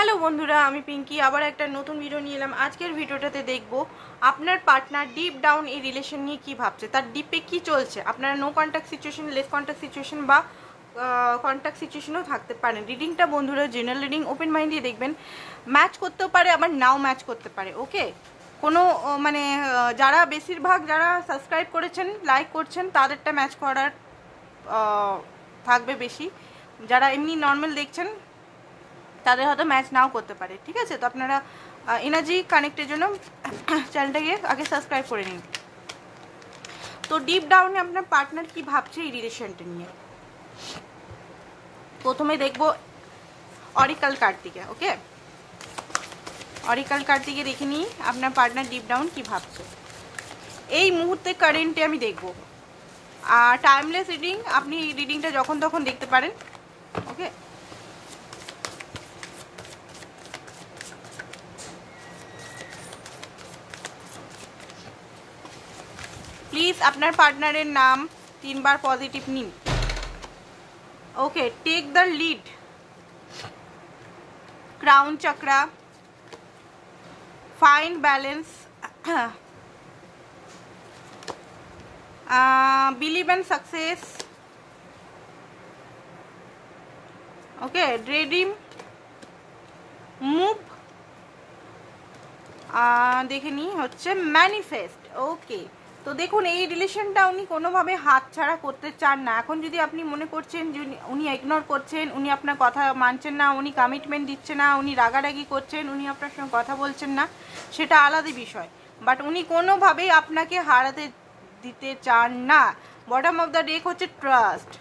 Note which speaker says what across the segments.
Speaker 1: Hello বন্ধুরা, আমি পিঙ্কি আবার একটা নতুন ভিডিও নিয়ে এলাম। আজকের ভিডিওটাতে দেখব আপনার পার্টনার ডিপ ডাউন এই রিলেশন নিয়ে কী ভাবছে, তার ডিপে কি চলছে। আপনারা no contact situation, less contact situation বা কন্ট্যাক্ট সিচুয়েশনও থাকতে পারেন। রিডিংটা বন্ধুরা জেনারেল রিডিং, ওপেন মাইন্ড দিয়ে দেখবেন। ম্যাচ করতেও পারে, আবার নাও ম্যাচ করতে পারে। ওকে, কোনো মানে যারা বেশিরভাগ যারা সাবস্ক্রাইব করেছেন, লাইক করছেন, তাদেরটা ম্যাচ করার থাকবে বেশি। যারা এমনি নর্মাল দেখছেন তাদের হয়তো ম্যাচ নাও করতে পারে। ঠিক আছে, তো আপনারা এনার্জি কানেক্টের জন্য চ্যানেলটাকে আগে সাবস্ক্রাইব করে নিন। তো ডিপ ডাউনে আপনার পার্টনার কি ভাবছে এই রিলেশনটা নিয়ে, প্রথমে দেখব অরিকাল কার্ড থেকে। ওকে, অরিকাল কার্ড থেকে দেখে নিই আপনার পার্টনার ডিপ ডাউন কি ভাবছে এই মুহূর্তে কারেন্টে। আমি দেখব আর টাইমলেস রিডিং, আপনি রিডিংটা যখন তখন দেখতে পারেন। ওকে, প্লিজ আপনার পার্টনারের নাম 3 বার পজিটিভ নিন। Okay, take the lead, crown chakra, find balance, believe and success. Okay, dream, move, দেখে নিই হচ্ছে ম্যানিফেস্ট। ওকে, তো দেখুন এই রিলেশনটা উনি কোনোভাবে হাতছাড়া করতে চান না। এখন যদি আপনি মনে করছেন যে উনি ইগনোর করছেন, উনি আপনার কথা মানছেন না, উনি কমিটমেন্ট দিচ্ছে না, উনি রাগারাগি করছেন, উনি আপনার সঙ্গে কথা বলছেন না, সেটা আলাদা বিষয়। বাট উনি কোনোভাবেই আপনাকে হারাতে দিতে চান না। বটম অফ দ্য ডেক হচ্ছে ট্রাস্ট।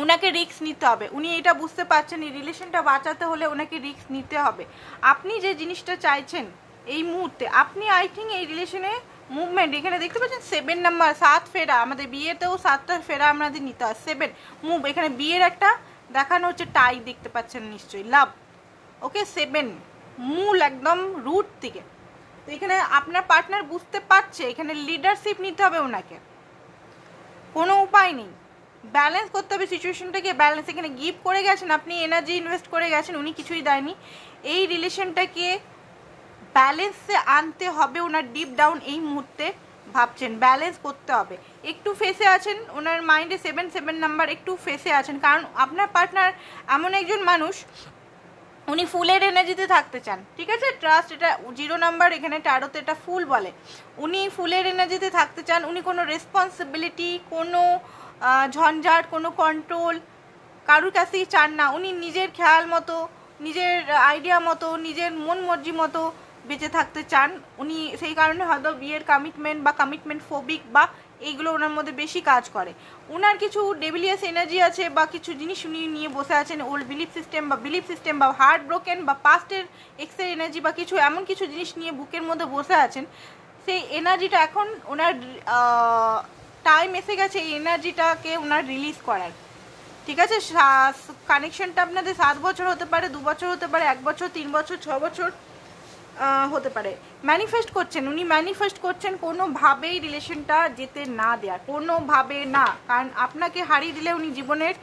Speaker 1: উনাকে রিস্ক নিতে হবে। উনি এটা বুঝতে পারছেন এই রিলেশনটা বাঁচাতে হলে ওনাকে রিস্ক নিতে হবে। আপনি যে জিনিসটা চাইছেন এই মুহূর্তে, আপনি আই থিঙ্ক এই রিলেশনে মুভমেন্ট এখানে দেখতে পাচ্ছেন 7 নাম্বার, 7 ফেরা। আমাদের বিয়েতেও 7টা ফেরা আমাদের নিতে হয়। 7 মুভ, এখানে বিয়ের একটা দেখানো হচ্ছে টাই, দেখতে পাচ্ছেন নিশ্চয়ই, লাভ। ওকে, 7 মূল একদম রুট থেকে। তো এখানে আপনার পার্টনার বুঝতে পারছে এখানে লিডারশিপ নিতে হবে ওনাকে, কোনো উপায় নেই। ব্যালেন্স করতে হবে সিচুয়েশনটাকে, ব্যালেন্স। এখানে গিভ করে গেছেন, আপনি এনার্জি ইনভেস্ট করে গেছেন, উনি কিছুই দেয়নি। এই রিলেশনটাকে ব্যালেন্সে আনতে হবে। ওনার ডিপ ডাউন এই মুহূর্তে ভাবছেন ব্যালেন্স করতে হবে। একটু ফেসে আছেন, ওনার মাইন্ডে 7 নাম্বার একটু ফেসে আছেন, কারণ আপনার পার্টনার এমন একজন মানুষ উনি ফুলের এনার্জিতে থাকতে চান। ঠিক আছে, ট্রাস্ট এটা 0 নাম্বার, এখানে ট্যারোতে এটা ফুল বলে। উনি ফুলের এনার্জিতে থাকতে চান। উনি কোনো রেসপন্সিবিলিটি, কোনো ঝঞ্ঝাট, কোনো কন্ট্রোল কারুর কাছেই চান না। উনি নিজের খেয়াল মতো, নিজের আইডিয়া মতো, নিজের মন মর্জি মতো বেঁচে থাকতে চান। উনি সেই কারণে হয়তো বিয়ের কমিটমেন্ট বা কমিটমেন্ট ফোবিক বা এইগুলো ওনার মধ্যে বেশি কাজ করে। ওনার কিছু ডেভিলিয়াস এনার্জি আছে বা কিছু জিনিস উনি নিয়ে বসে আছেন, ওল্ড বিলিফ সিস্টেম বা হার্ট ব্রোকেন বা পাস্টের এক্সের এনার্জি বা কিছু এমন কিছু জিনিস নিয়ে বুকের মধ্যে বসে আছেন। সেই এনার্জিটা এখন ওনার টাইম এসে গেছে এই এনার্জিটাকে ওনার রিলিজ করার। ঠিক আছে, কানেকশনটা আপনাদের 7 বছর হতে পারে, 2 বছর হতে পারে, 1 বছর, 3 বছর, 6 বছর হতে পারে। ম্যানিফেস্ট করছেন, উনি ম্যানিফেস্ট করছেন কোনোভাবেই রিলেশনটা যেতে না দেওয়ার, কোনোভাবে না। কারণ আপনাকে হারিয়ে দিলে উনি জীবনের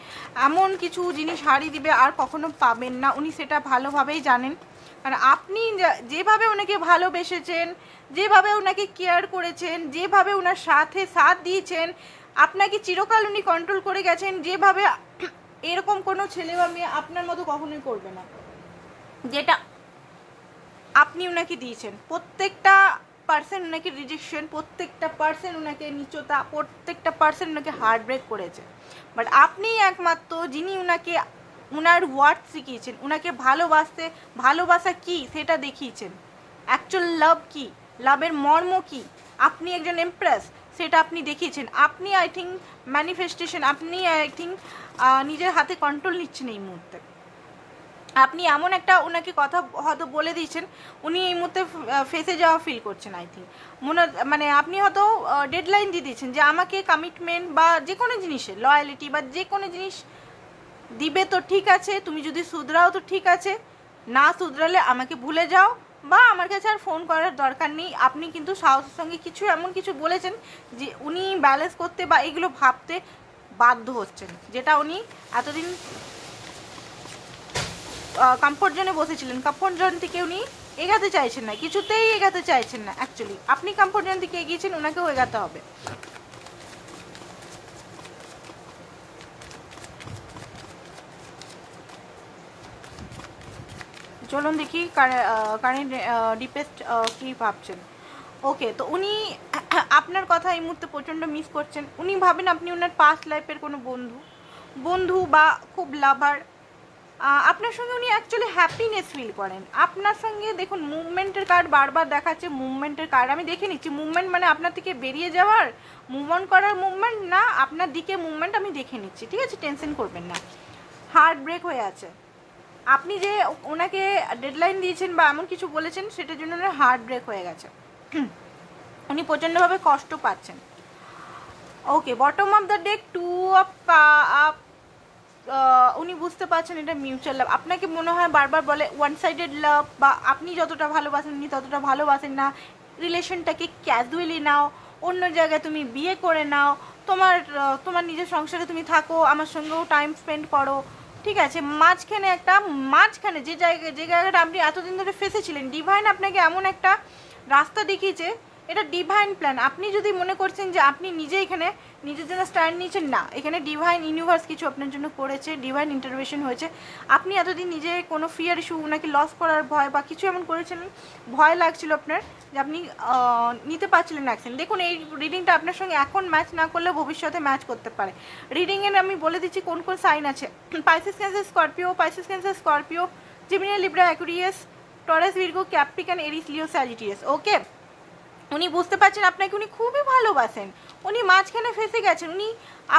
Speaker 1: এমন কিছু জিনিস হারিয়ে দিবে আর কখনো পাবেন না, উনি সেটা ভালোভাবেই জানেন। কারণ আপনি যেভাবে ওনাকে ভালোবেসেছেন, যেভাবে ওনাকে কেয়ার করেছেন, যেভাবে ওনার সাথে সাথ দিয়েছেন, আপনাকে চিরকাল উনি কন্ট্রোল করে গেছেন যেভাবে, এরকম কোনো ছেলে বা মেয়ে আপনার মতো কখনোই করবে না যেটা আপনি ওনাকে দিয়েছেন। প্রত্যেকটা পার্সন ওনাকে রিজেকশন, প্রত্যেকটা পার্সন ওনাকে নিচতা, প্রত্যেকটা পার্সন ওনাকে হার্ট ব্রেক করেছে। বাট আপনি একমাত্র যিনি ওনাকে ওনার ওয়ার্ড শিখিয়েছেন, ওনাকে ভালোবাসা কি সেটা দেখিয়েছেন। অ্যাকচুয়াল লাভ কি, লাভের মর্ম কি, আপনি একজন এমপ্রেস সেটা আপনি দেখিয়েছেন। আপনি আই থিঙ্ক ম্যানিফেস্টেশন, আপনি আই থিঙ্ক নিজের হাতে কন্ট্রোল নিচ্ছেন এই মুহূর্তে। আপনি এমন একটা ওনাকে কথা হয়তো বলে দিয়েছেন, উনি এই মুহূর্তে ফেসে যাওয়া ফিল করছেন। আই থিঙ্ক মানে আপনি হয়তো ডেডলাইন দিয়ে দিয়েছেন যে আমাকে কমিটমেন্ট বা যে কোনো জিনিসের লয়ালিটি বা যে কোনো জিনিস দিবে তো ঠিক আছে, তুমি যদি শুধরাও তো ঠিক আছে, না শুধরালে আমাকে ভুলে যাও বা আমার কাছে আর ফোন করার দরকার নেই। আপনি কিন্তু সাহসের সঙ্গে কিছু এমন কিছু বলেছেন যে উনি ব্যালেন্স করতে বা এগুলো ভাবতে বাধ্য হচ্ছেন, যেটা উনি এতদিন কমফোর্ট জোনে বসেছিলেন, কমফোর্ট জোন থেকে উনি এগাতে চাইছেন না, কিছুতেই এগাতে চাইছেন না। অ্যাকচুয়ালি আপনি কমফোর্ট জোন থেকে এগিয়েছেন, ওনাকেও এগাতে হবে। চলুন দেখি কারেন্ট ডিপেস্ট কী ভাবছেন। ওকে, তো উনি আপনার কথা এই মুহূর্তে প্রচণ্ড মিস করছেন। উনি ভাবেন আপনি ওনার পাস্ট লাইফের কোনো বন্ধু বা খুব লাভার। আপনার সঙ্গে উনি অ্যাকচুয়ালি হ্যাপিনেস ফিল করেন আপনার সঙ্গে। দেখুন মুভমেন্টের কার্ড বারবার দেখাচ্ছে, মুভমেন্টের কার্ড আমি দেখে নিচ্ছি। মুভমেন্ট মানে আপনার থেকে বেরিয়ে যাওয়ার, মুভ অন করার মুভমেন্ট না, আপনার দিকে মুভমেন্ট আমি দেখে নিচ্ছি, ঠিক আছে? টেনশন করবেন না। হার্ট ব্রেক হয়ে আছে। আপনি যে ওনাকে ডেডলাইন দিয়েছেন বা এমন কিছু বলেছেন, সেটার জন্য ওনার হার্ট ব্রেক হয়ে গেছে। উনি প্রচণ্ডভাবে কষ্ট পাচ্ছেন। Okay, bottom of the deck 2 of up. উনি বুঝতে পারছেন এটা মিউচুয়াল লাভ। আপনাকে মনে হয় বারবার বলে ওয়ান সাইডেড লাভ, বা আপনি যতটা ভালোবাসেন উনি ততটা ভালোবাসেন না, রিলেশনটাকে ক্যাজুয়ালি নাও, অন্য জায়গায় তুমি বিয়ে করে নাও, তোমার নিজের সংসারে তুমি থাকো, আমার সঙ্গেও টাইম স্পেন্ড করো, ঠিক আছে? মাঝখানে যে জায়গাটা আপনি এতদিন ধরে ফেসেছিলেন, ডিভাইন আপনাকে এমন একটা রাস্তা দেখিয়েছে, এটা ডিভাইন প্ল্যান। আপনি যদি মনে করছেন যে আপনি নিজে এখানে নিজের জন্য স্ট্যান্ড নিয়েছেন, না, এখানে ডিভাইন ইউনিভার্স কিছু আপনার জন্য করেছে, ডিভাইন ইন্টারভেনশন হয়েছে। আপনি এতদিন নিজে কোনো ফিয়ার ইস্যু, ওনাকে লস করার ভয় বা কিছু এমন করেছিলেন, ভয় লাগছিল আপনার, যে আপনি নিতে পারছিলেন না অ্যাকশন। দেখুন এই রিডিংটা আপনার সঙ্গে এখন ম্যাচ না করলে ভবিষ্যতে ম্যাচ করতে পারে। রিডিংয়ের আমি বলে দিচ্ছি কোন কোন সাইন আছে। Pisces Cancer Scorpio, Gemini, Libra, Aquarius, Taurus, Virgo, Capricorn, Aries, Leo, Sagittarius. Okay, উনি বুঝতে পারছেন আপনাকে উনি খুবই ভালোবাসেন। উনি মাঝখানে ফেসে গেছেন, উনি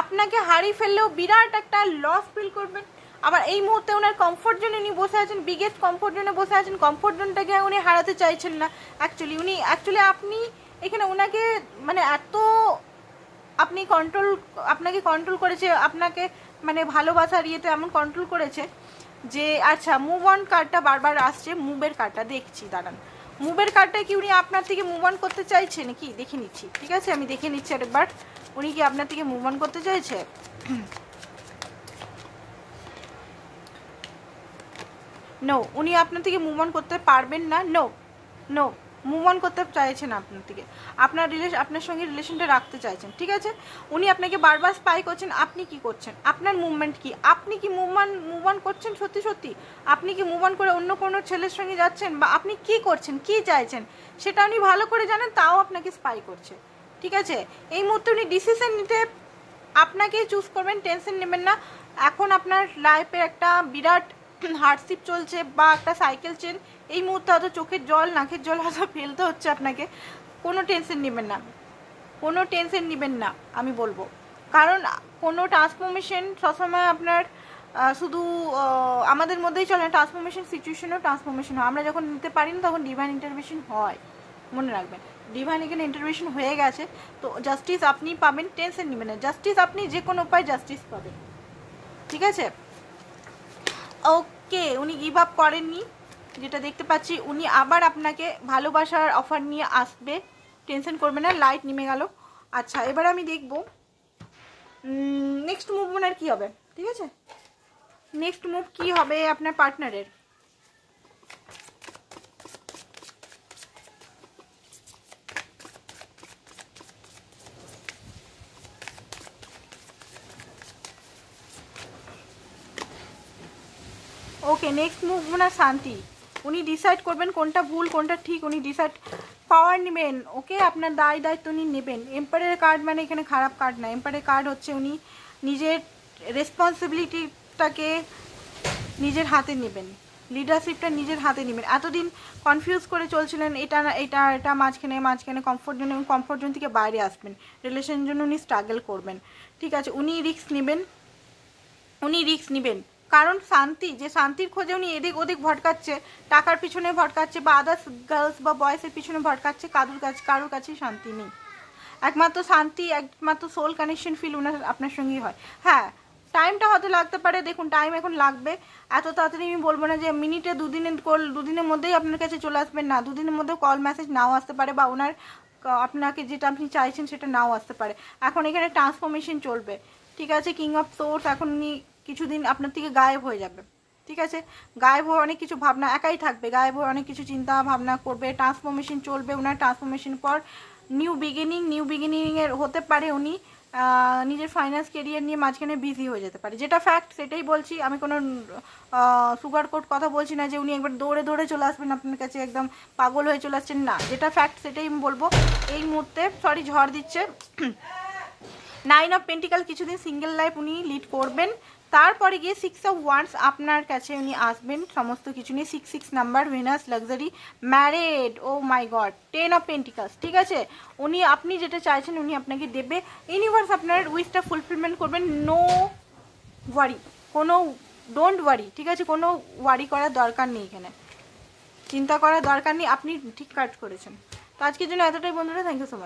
Speaker 1: আপনাকে হারিয়ে ফেললেও বিরাট একটা লস ফিল করবেন। আবার এই মুহূর্তে ওনার কমফোর্ট জোনে উনি বসে আছেন, বিগেস্ট কমফোর্ট জোনে বসে আছেন। কমফোর্ট জোনটাকে উনি হারাতে চাইছেন না অ্যাকচুয়ালি আপনি এখানে ওনাকে মানে এত আপনাকে কন্ট্রোল করেছে, আপনাকে মানে ভালোবাসার ইয়েতে এমন কন্ট্রোল করেছে যে, আচ্ছা মুভ অন কার্ডটা বারবার আসছে, মুভের কার্ডটা দেখছি, দাঁড়ান। মুভের কার্ডটা কি উনি আপনার থেকে মুভ অন করতে চাইছে নাকি দেখে নিচ্ছি, ঠিক আছে? আমি দেখে নিচ্ছি একবার উনি কি আপনার থেকে মুভ অন করতে চাইছে। নো, উনি আপনার থেকে মুভ অন করতে পারবেন না। নো, মুভ অন করতে চাইছেন আপনার থেকে, আপনার সঙ্গে রিলেশনটা রাখতে চাইছেন, ঠিক আছে? উনি আপনাকে বারবার স্পাই করছেন। আপনি কি করছেন? আপনার মুভমেন্ট কি? আপনি কি মুভ অন করছেন সত্যি? আপনি কি মুভ অন করে অন্য কোনো ছেলের সঙ্গে যাচ্ছেন, বা আপনি কি করছেন, কি চাইছেন সেটা উনি ভালো করে জানেন, তাও আপনাকে স্পাই করছে, ঠিক আছে? এই মুহূর্তে উনি ডিসিশন নিতে আপনাকেই চুজ করবেন, টেনশন নেবেন না। এখন আপনার লাইফে একটা বিরাট হার্ডশিপ চলছে, বা একটা সাইকেল চেন, এই মুহূর্তে হয়তো চোখের জল, নাকের জল হয়তো ফেলতে হচ্ছে আপনাকে। কোনো টেনশন নেবেন না, আমি বলবো। কারণ কোনো ট্রান্সফরমেশন সবসময় আপনার শুধু আমাদের মধ্যেই চলে না, ট্রান্সফরমেশন সিচুয়েশনও ট্রান্সফরমেশন হয়। আমরা যখন নিতে পারি না তখন ডিভাইন ইন্টারভেনশন হয়, মনে রাখবেন। ডিভাইন এখানে ইন্টারভেনশন হয়ে গেছে, তো জাস্টিস আপনি পাবেন, টেনশন নেবেন না। জাস্টিস আপনি যে কোনো উপায় জাস্টিস পাবেন, ঠিক আছে? ওকে, উনি গিভ আপ করেননি, যেটা দেখতে পাচ্ছি। উনি আবার আপনাকে ভালোবাসার অফার নিয়ে আসবে, টেনশন করবে না। লাইট নেমে গেল। আচ্ছা, এবার আমি দেখব নেক্সট মুভ ওনার কী হবে, ঠিক আছে? নেক্সট মুভ কী হবে আপনার পার্টনারের। ওকে, নেক্সট মুভ ওনার শান্তি। উনি ডিসাইড করবেন কোনটা ভুল কোনটা ঠিক, উনি ডিসাইড পাওয়ার নেবেন। ওকে, আপনার দায়িত্ব উনি নেবেন। এম্পায়ারের কার্ড মানে এখানে খারাপ কার্ড না। এম্পায়ারের কার্ড হচ্ছে উনি নিজের রেসপন্সিবিলিটিটাকে নিজের হাতে নেবেন, লিডারশিপটা নিজের হাতে নেবেন। এতদিন কনফিউজ করে চলছিলেন, এটা মাঝখানে কমফোর্ট জোন, এবং কমফোর্ট জোন থেকে বাইরে আসবেন। রিলেশনের জন্য উনি স্ট্রাগল করবেন, ঠিক আছে? উনি রিস্ক নেবেন, কারণ শান্তির খোঁজে উনি এদিক ওদিক ভটকাচ্ছে, টাকার পিছনে ভটকাচ্ছে, বা আদার্স গার্লস বা বয়েসের পিছনে ভটকাচ্ছে। কারোর কাছে শান্তি নেই। একমাত্র সোল কানেকশন ফিল আপনার সঙ্গেই হয়। হ্যাঁ, টাইমটা হয়তো লাগতে পারে। দেখুন, টাইম এখন লাগবে, এত তাড়াতাড়ি আমি বলবো না যে মিনিটে দুদিনের মধ্যেই আপনার কাছে চলে আসবেন, না। দুদিনের মধ্যে কল মেসেজ নাও আসতে পারে, বা ওনার আপনাকে যেটা আপনি চাইছেন সেটা নাও আসতে পারে। এখন এখানে ট্রান্সফরমেশন চলবে, ঠিক আছে? কিং অফ সোর্স, এখন উনি কিছুদিন আপনার থেকে গায়েব হয়ে যাবে, ঠিক আছে, গায়েব হয়ে অনেক কিছু ভাবনা, একাই থাকবে, গায়েব হয়ে অনেক কিছু চিন্তা ভাবনা করবে, ট্রান্সফরমেশন চলবে ওনার, ট্রান্সফরমেশন পর নিউ বিগিনিংয়ের হতে পারে উনি নিজের ফাইন্যান্স কেরিয়ার নিয়ে মাঝখানে বিজি হয়ে যেতে পারে, যেটা ফ্যাক্ট সেটাই বলছি, আমি কোনো সুগার কোট কথা বলছি না যে উনি একবার দৌড়ে দৌড়ে চলে আসবেন আপনার কাছে, একদম পাগল হয়ে চলে আসছেন না, যেটা ফ্যাক্ট সেটাই আমি বলবো। এই মুহূর্তে সরি ঝড় দিচ্ছে, 9 অফ পেন্টিকাল কিছুদিন সিঙ্গেল লাইফ উনি লিড করবেন, তারপরে গিয়ে 6 অফ ওয়ান্ডস আপনার কাছে উনি আসবেন সমস্ত কিছু নিয়ে, 6 number, Venus, luxury, married, oh my god, 10 of pentacles, ঠিক আছে, উনি আপনি যেটা চাইছেন উনি আপনাকে দেবে, ইউনিভার্স আপনার উইশটা ফুলফিলমেন্ট করবেন, নো ওয়ারি, কোনো ডোন্ট ওয়ারি, ঠিক আছে, কোনো ওয়ারি করার দরকার নেই, এখানে চিন্তা করার দরকার নেই, আপনি ঠিক কাজ করেছেন। তো আজকের জন্য এতটাই বন্ধুরা, থ্যাংক ইউ সো মাচ।